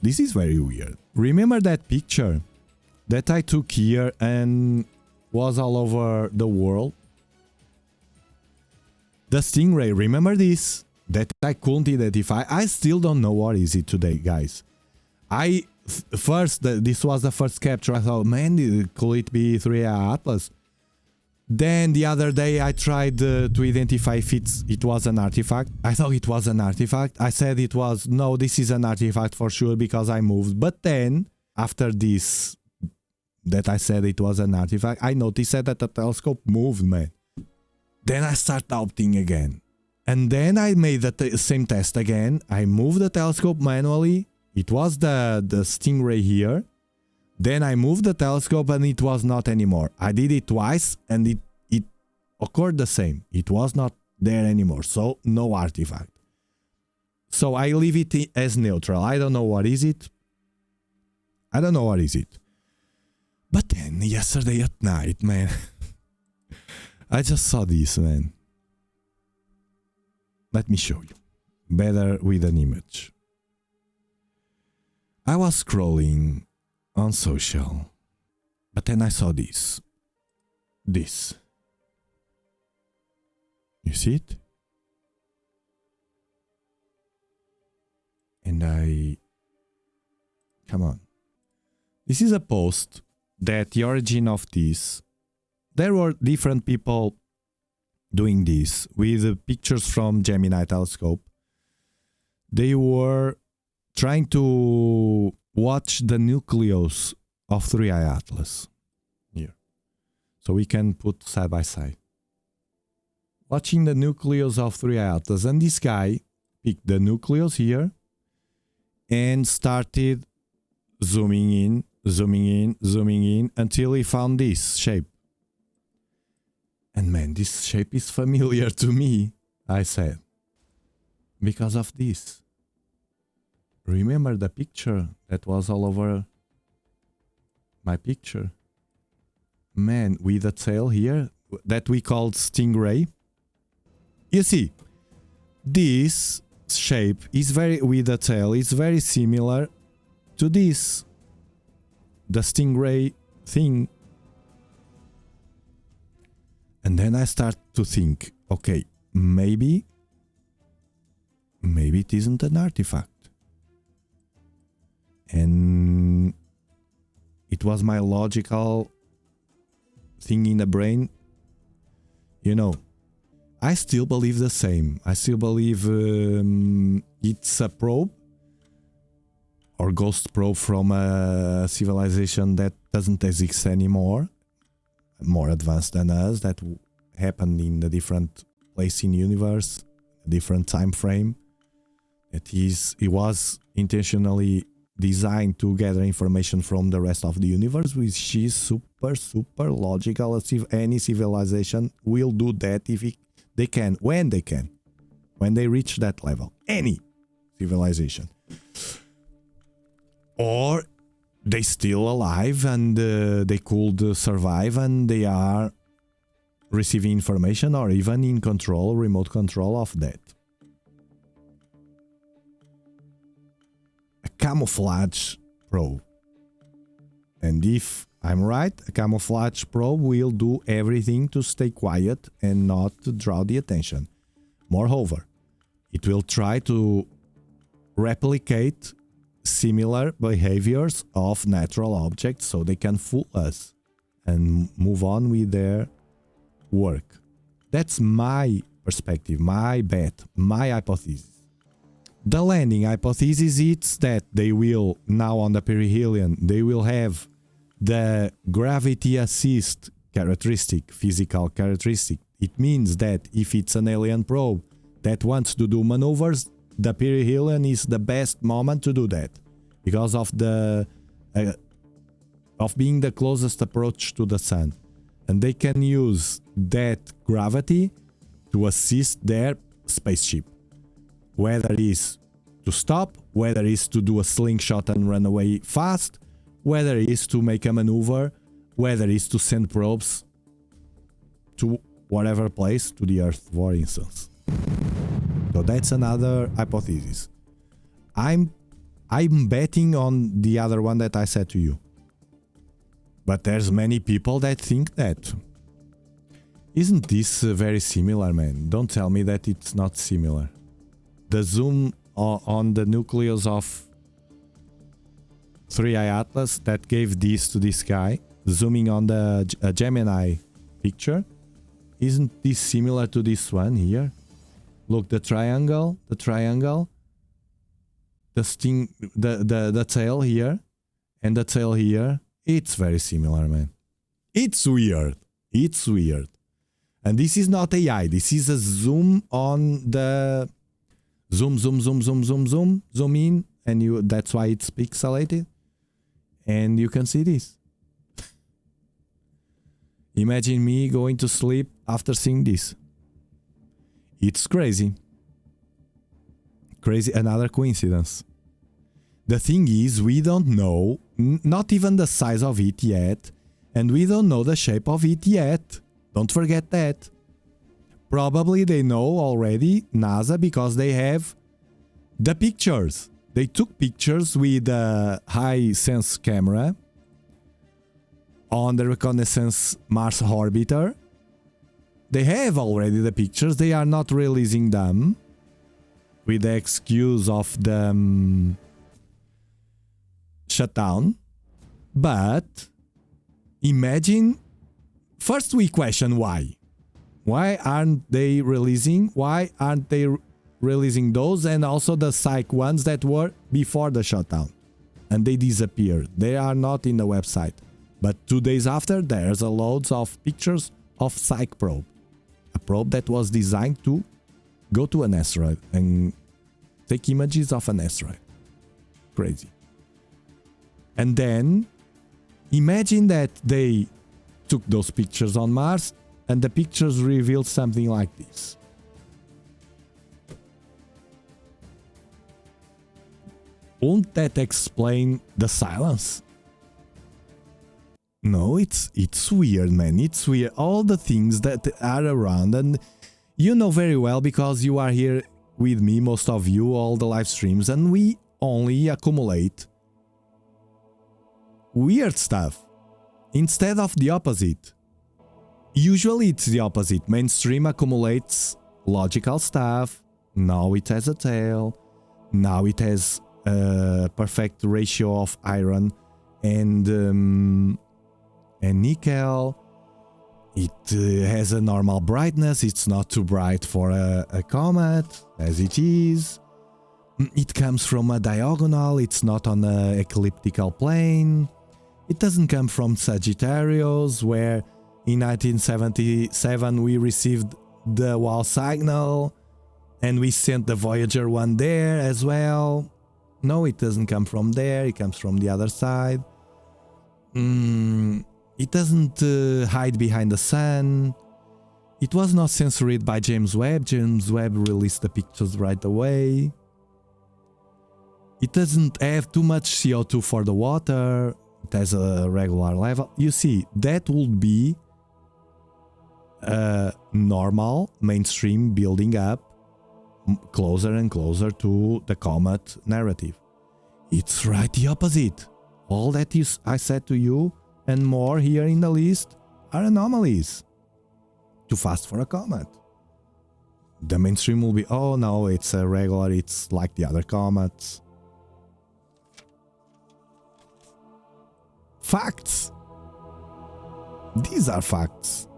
This is very weird. Remember that picture that I took here and was all over the world? The stingray, remember this? That I couldn't identify. I still don't know what is it today, guys. This was the first capture. I thought, man, could it be 3i Atlas? Then the other day I tried to identify if it was an artifact. I thought it was an artifact. I said it was, no, this is an artifact for sure because I moved. But then, after this, that I said it was an artifact, I noticed that the telescope moved, man. Then I start doubting again. And then I made the same test again. I moved the telescope manually. It was the stingray here. Then I moved the telescope and it was not anymore. I did it twice and it occurred the same. It was not there anymore. So no artifact. So I leave it as neutral. I don't know what is it. I don't know what is it. But then yesterday at night, man, I just saw this, man. Let me show you. Better with an image. I was scrolling on social, but then I saw this. This. You see it? And come on. This is a post that the origin of this, there were different people doing this with pictures from Gemini telescope. They were trying to watch the nucleus of 3i Atlas here. So we can put side by side. Watching the nucleus of 3i Atlas, and this guy picked the nucleus here and started zooming in, zooming in, zooming in until he found this shape. And man, this shape is familiar to me, I said, because of this. Remember the picture that was all over my picture? Man, with a tail here that we called stingray. You see, this shape is with a tail is very similar to this, the stingray thing. And then I start to think, okay, maybe it isn't an artifact. And it was my logical thing in the brain. You know, I still believe the same. I still believe it's a probe or ghost probe from a civilization that doesn't exist anymore, more advanced than us, that happened in a different place in the universe, a different time frame. It was intentionally designed to gather information from the rest of the universe, which is super logical. As if any civilization will do that if they can, when they reach that level. Any civilization. Or they still alive and they could survive and they are receiving information or even in control, remote control of that. A camouflage probe. And if I'm right, a camouflage probe will do everything to stay quiet and not to draw the attention. Moreover, it will try to replicate similar behaviors of natural objects so they can fool us and move on with their work. That's my perspective, my bet, my hypothesis. The landing hypothesis is that they will, now on the Perihelion, they will have the gravity assist characteristic, physical characteristic. It means that if it's an alien probe that wants to do maneuvers, the Perihelion is the best moment to do that because of the of being the closest approach to the sun, and they can use that gravity to assist their spaceship, whether it is to stop, whether it is to do a slingshot and run away fast, whether it is to make a maneuver, whether it is to send probes to whatever place, to the Earth, for instance. So that's another hypothesis. I I'm betting on the other one that I said to you. But there's many people that think that. Isn't this very similar, man? Don't tell me that it's not similar. The zoom on the nucleus of 3i Atlas that gave this to this guy, zooming on the Gemini picture. Isn't this similar to this one here? Look, the triangle, the tail here, and the tail here. It's very similar, man. It's weird. It's weird. And this is not AI. This is a zoom on the zoom in, and that's why it's pixelated. And you can see this. Imagine me going to sleep after seeing this. It's crazy. Crazy, another coincidence. The thing is, we don't know, not even the size of it yet, and we don't know the shape of it yet. Don't forget that. Probably they know already, NASA, because they have the pictures. They took pictures with a high-sense camera on the reconnaissance Mars orbiter. They have already the pictures. They are not releasing them with the excuse of the shutdown. But imagine, first we question why. Why aren't they releasing? Why aren't they releasing those and also the psych ones that were before the shutdown? And they disappeared. They are not in the website. But 2 days after, there's a loads of pictures of psych probe. A probe that was designed to go to an asteroid and take images of an asteroid. Crazy. And then imagine that they took those pictures on Mars and the pictures revealed something like this. Won't that explain the silence? No, it's weird, man. It's weird. All the things that are around, and you know very well because you are here with me, most of you, all the live streams, and we only accumulate weird stuff instead of the opposite. Usually it's the opposite. Mainstream accumulates logical stuff. Now it has a tail. Now it has a perfect ratio of iron and nickel. It has a normal brightness. It's not too bright for a comet, as it is. It comes from a diagonal. It's not on an elliptical plane. It doesn't come from Sagittarius, where in 1977 we received the WOW signal and we sent the Voyager 1 there as well. No, it doesn't come from there. It comes from the other side. It doesn't hide behind the sun. It was not censored by James Webb. James Webb released the pictures right away. It doesn't have too much CO2 for the water. It has a regular level. You see, that would be a normal mainstream building up closer and closer to the comet narrative. It's right the opposite. All that I said to you and more here in the list are anomalies. Too fast for a comet. The mainstream will be, oh no, it's a regular, it's like the other comets. Facts. These are facts.